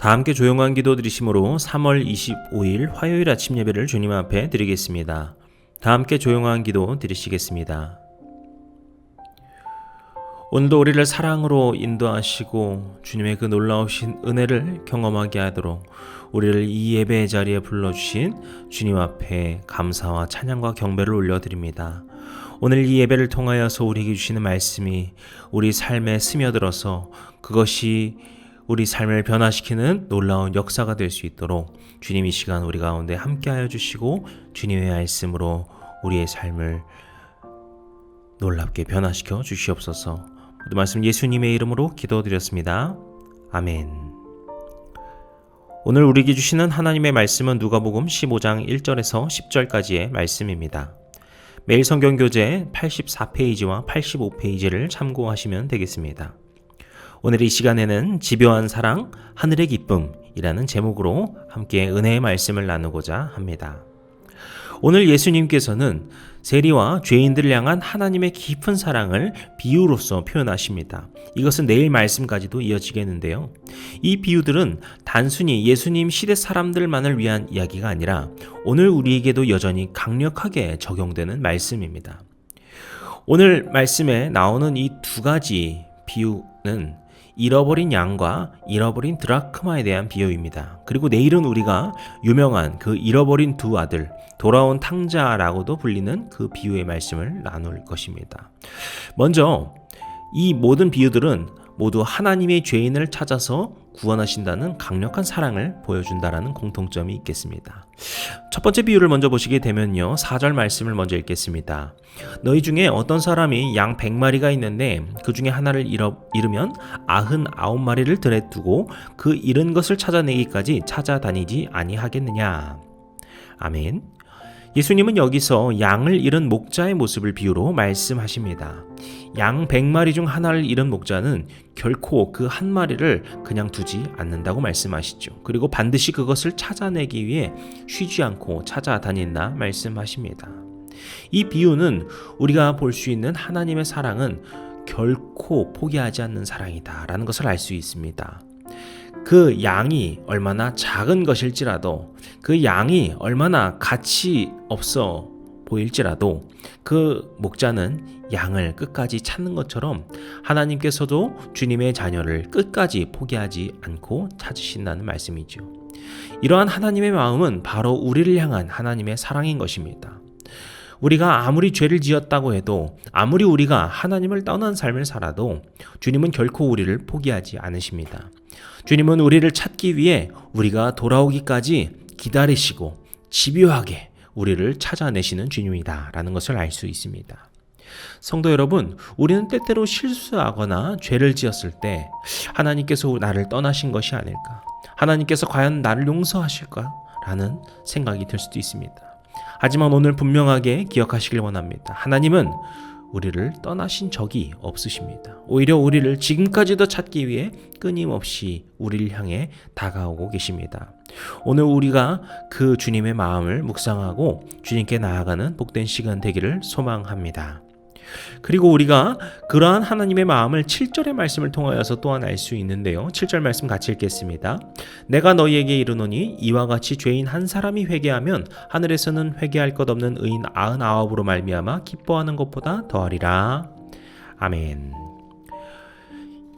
다 함께 조용한 기도 드리심으로 3월 25일 화요일 아침 예배를 주님 앞에 드리겠습니다. 다 함께 조용한 기도 드리시겠습니다. 오늘도 우리를 사랑으로 인도하시고 주님의 그 놀라우신 은혜를 경험하게 하도록 우리를 이 예배의 자리에 불러주신 주님 앞에 감사와 찬양과 경배를 올려드립니다. 오늘 이 예배를 통하여서 우리에게 주시는 말씀이 우리 삶에 스며들어서 그것이 우리 삶을 변화시키는 놀라운 역사가 될 수 있도록 주님 이 시간 우리 가운데 함께하여 주시고 주님의 말씀으로 우리의 삶을 놀랍게 변화시켜 주시옵소서. 모든 말씀 예수님의 이름으로 기도드렸습니다. 아멘. 오늘 우리에게 주시는 하나님의 말씀은 누가복음 15장 1절에서 10절까지의 말씀입니다. 매일 성경 교재 84페이지와 85페이지를 참고하시면 되겠습니다. 오늘 이 시간에는 집요한 사랑, 하늘의 기쁨이라는 제목으로 함께 은혜의 말씀을 나누고자 합니다. 오늘 예수님께서는 세리와 죄인들을 향한 하나님의 깊은 사랑을 비유로서 표현하십니다. 이것은 내일 말씀까지도 이어지겠는데요. 이 비유들은 단순히 예수님 시대 사람들만을 위한 이야기가 아니라 오늘 우리에게도 여전히 강력하게 적용되는 말씀입니다. 오늘 말씀에 나오는 이 두 가지 비유는 잃어버린 양과 잃어버린 드라크마에 대한 비유입니다. 그리고 내일은 우리가 유명한 그 잃어버린 두 아들, 돌아온 탕자라고도 불리는 그 비유의 말씀을 나눌 것입니다. 먼저 이 모든 비유들은 모두 하나님의 죄인을 찾아서 구원하신다는 강력한 사랑을 보여준다는 공통점이 있겠습니다. 첫 번째 비유를 먼저 보시게 되면요, 4절 말씀을 먼저 읽겠습니다. 너희 중에 어떤 사람이 양 100마리가 있는데 그 중에 하나를 잃으면 99마리를 들에 두고 그 잃은 것을 찾아내기까지 찾아다니지 아니하겠느냐. 아멘. 예수님은 여기서 양을 잃은 목자의 모습을 비유로 말씀하십니다. 양 100마리 중 하나를 잃은 목자는 결코 그 한 마리를 그냥 두지 않는다고 말씀하시죠. 그리고 반드시 그것을 찾아내기 위해 쉬지 않고 찾아다닌다 말씀하십니다. 이 비유는 우리가 볼 수 있는 하나님의 사랑은 결코 포기하지 않는 사랑이다라는 것을 알 수 있습니다. 그 양이 얼마나 작은 것일지라도, 그 양이 얼마나 가치 없어 보일지라도 그 목자는 양을 끝까지 찾는 것처럼 하나님께서도 주님의 자녀를 끝까지 포기하지 않고 찾으신다는 말씀이죠. 이러한 하나님의 마음은 바로 우리를 향한 하나님의 사랑인 것입니다. 우리가 아무리 죄를 지었다고 해도, 아무리 우리가 하나님을 떠난 삶을 살아도 주님은 결코 우리를 포기하지 않으십니다. 주님은 우리를 찾기 위해 우리가 돌아오기까지 기다리시고 집요하게 우리를 찾아내시는 주님이다라는 것을 알 수 있습니다. 성도 여러분, 우리는 때때로 실수하거나 죄를 지었을 때 하나님께서 나를 떠나신 것이 아닐까? 하나님께서 과연 나를 용서하실까? 라는 생각이 들 수도 있습니다. 하지만 오늘 분명하게 기억하시길 원합니다. 하나님은 우리를 떠나신 적이 없으십니다. 오히려 우리를 지금까지도 찾기 위해 끊임없이 우리를 향해 다가오고 계십니다. 오늘 우리가 그 주님의 마음을 묵상하고 주님께 나아가는 복된 시간 되기를 소망합니다. 그리고 우리가 그러한 하나님의 마음을 7절의 말씀을 통하여서 또한 알 수 있는데요. 7절 말씀 같이 읽겠습니다. 내가 너희에게 이르노니 이와 같이 죄인 한 사람이 회개하면 하늘에서는 회개할 것 없는 의인 99으로 말미암아 기뻐하는 것보다 더하리라. 아멘.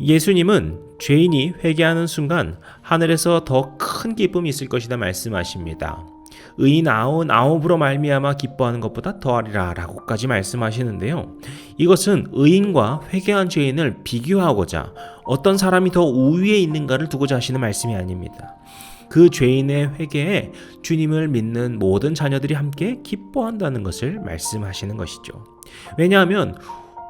예수님은 죄인이 회개하는 순간 하늘에서 더 큰 기쁨이 있을 것이다 말씀하십니다. 의인 99으로 말미암아 기뻐하는 것보다 더하리라 라고까지 말씀하시는데요. 이것은 의인과 회개한 죄인을 비교하고자 어떤 사람이 더 우위에 있는가를 두고자 하시는 말씀이 아닙니다. 그 죄인의 회개에 주님을 믿는 모든 자녀들이 함께 기뻐한다는 것을 말씀하시는 것이죠. 왜냐하면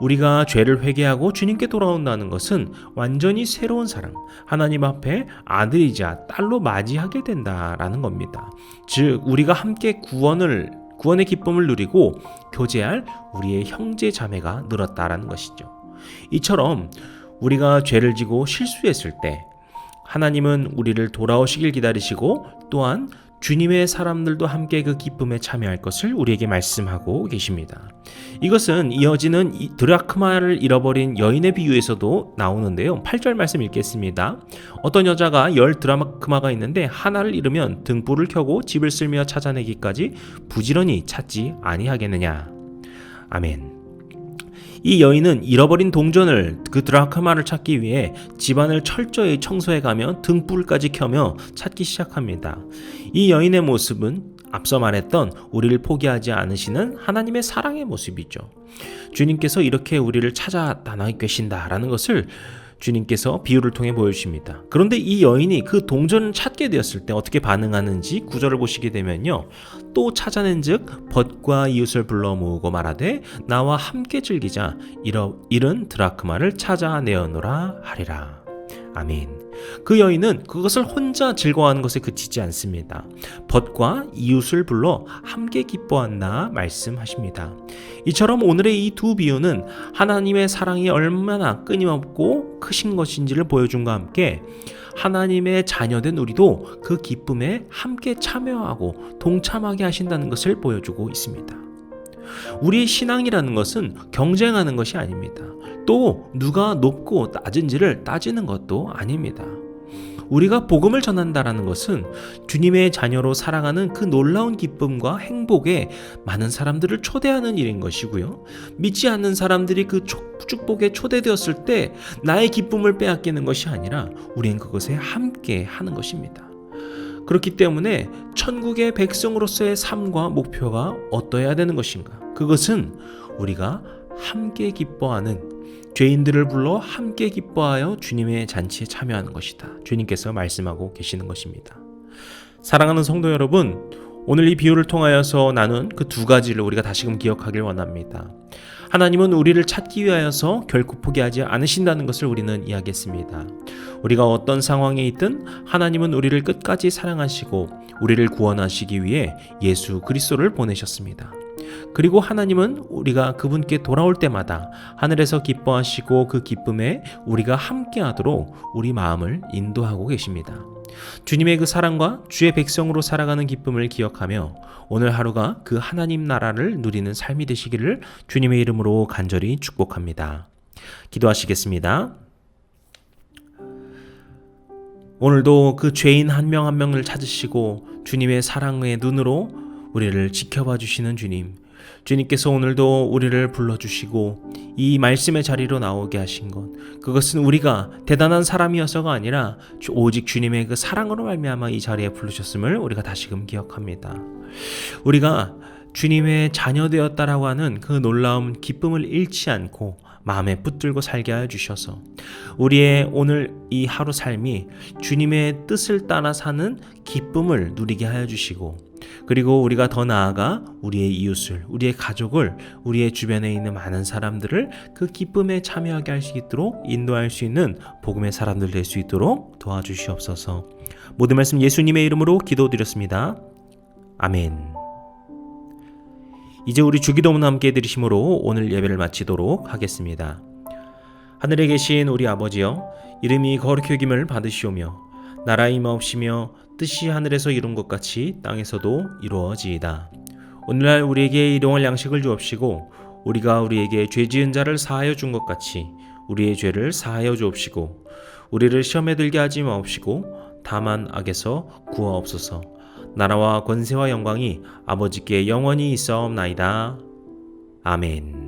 우리가 죄를 회개하고 주님께 돌아온다는 것은 완전히 새로운 사랑, 하나님 앞에 아들이자 딸로 맞이하게 된다라는 겁니다. 즉 우리가 함께 구원의 기쁨을 누리고 교제할 우리의 형제 자매가 늘었다라는 것이죠. 이처럼 우리가 죄를 지고 실수했을 때 하나님은 우리를 돌아오시길 기다리시고 또한 주님의 사람들도 함께 그 기쁨에 참여할 것을 우리에게 말씀하고 계십니다. 이것은 이어지는 드라크마를 잃어버린 여인의 비유에서도 나오는데요. 8절 말씀 읽겠습니다. 어떤 여자가 10 드라크마가 있는데 하나를 잃으면 등불을 켜고 집을 쓸며 찾아내기까지 부지런히 찾지 아니하겠느냐. 아멘. 이 여인은 잃어버린 동전을, 그 드라크마를 찾기 위해 집안을 철저히 청소해가며 등불까지 켜며 찾기 시작합니다. 이 여인의 모습은 앞서 말했던 우리를 포기하지 않으시는 하나님의 사랑의 모습이죠. 주님께서 이렇게 우리를 찾아 나눠 계신다라는 것을 주님께서 비유를 통해 보여주십니다. 그런데 이 여인이 그 동전을 찾게 되었을 때 어떻게 반응하는지 9절을 보시게 되면요. 또 찾아낸 즉 벗과 이웃을 불러 모으고 말하되 나와 함께 즐기자 잃은 드라크마를 찾아내어노라 하리라. 아멘. 그 여인은 그것을 혼자 즐거워하는 것에 그치지 않습니다. 벗과 이웃을 불러 함께 기뻐한다 말씀하십니다. 이처럼 오늘의 이 두 비유는 하나님의 사랑이 얼마나 끊임없고 크신 것인지를 보여준과 함께 하나님의 자녀된 우리도 그 기쁨에 함께 참여하고 동참하게 하신다는 것을 보여주고 있습니다. 우리의 신앙이라는 것은 경쟁하는 것이 아닙니다. 또 누가 높고 낮은지를 따지는 것도 아닙니다. 우리가 복음을 전한다라는 것은 주님의 자녀로 살아가는 그 놀라운 기쁨과 행복에 많은 사람들을 초대하는 일인 것이고요. 믿지 않는 사람들이 그 축복에 초대되었을 때 나의 기쁨을 빼앗기는 것이 아니라 우리는 그것에 함께 하는 것입니다. 그렇기 때문에 천국의 백성으로서의 삶과 목표가 어떠해야 되는 것인가? 그것은 우리가 함께 기뻐하는, 죄인들을 불러 함께 기뻐하여 주님의 잔치에 참여하는 것이다. 주님께서 말씀하고 계시는 것입니다. 사랑하는 성도 여러분, 오늘 이 비유를 통하여서 나눈 그 두 가지를 우리가 다시금 기억하길 원합니다. 하나님은 우리를 찾기 위하여서 결코 포기하지 않으신다는 것을 우리는 이야기했습니다. 우리가 어떤 상황에 있든 하나님은 우리를 끝까지 사랑하시고 우리를 구원하시기 위해 예수 그리스도를 보내셨습니다. 그리고 하나님은 우리가 그분께 돌아올 때마다 하늘에서 기뻐하시고 그 기쁨에 우리가 함께하도록 우리 마음을 인도하고 계십니다. 주님의 그 사랑과 주의 백성으로 살아가는 기쁨을 기억하며 오늘 하루가 그 하나님 나라를 누리는 삶이 되시기를 주님의 이름으로 간절히 축복합니다. 기도하시겠습니다. 오늘도 그 죄인 한 명 한 명을 찾으시고 주님의 사랑의 눈으로 우리를 지켜봐 주시는 주님, 주님께서 오늘도 우리를 불러주시고 이 말씀의 자리로 나오게 하신 것, 그것은 우리가 대단한 사람이어서가 아니라 오직 주님의 그 사랑으로 말미암아 이 자리에 부르셨음을 우리가 다시금 기억합니다. 우리가 주님의 자녀 되었다라고 하는 그 놀라운 기쁨을 잃지 않고 마음에 붙들고 살게 하여 주셔서 우리의 오늘 이 하루 삶이 주님의 뜻을 따라 사는 기쁨을 누리게 하여 주시고, 그리고 우리가 더 나아가 우리의 이웃을, 우리의 가족을, 우리의 주변에 있는 많은 사람들을 그 기쁨에 참여하게 할 수 있도록 인도할 수 있는 복음의 사람들 될 수 있도록 도와주시옵소서. 모든 말씀 예수님의 이름으로 기도드렸습니다. 아멘. 이제 우리 주기도문 함께 드리심으로 오늘 예배를 마치도록 하겠습니다. 하늘에 계신 우리 아버지여, 이름이 거룩히 여김을 받으시오며 나라 임하옵시며 뜻이 하늘에서 이룬 것 같이 땅에서도 이루어지이다. 오늘날 우리에게 일용할 양식을 주옵시고 우리가 우리에게 죄 지은 자를 사하여 준 것 같이 우리의 죄를 사하여 주옵시고 우리를 시험에 들게 하지 마옵시고 다만 악에서 구하옵소서. 나라와 권세와 영광이 아버지께 영원히 있사옵나이다. 아멘.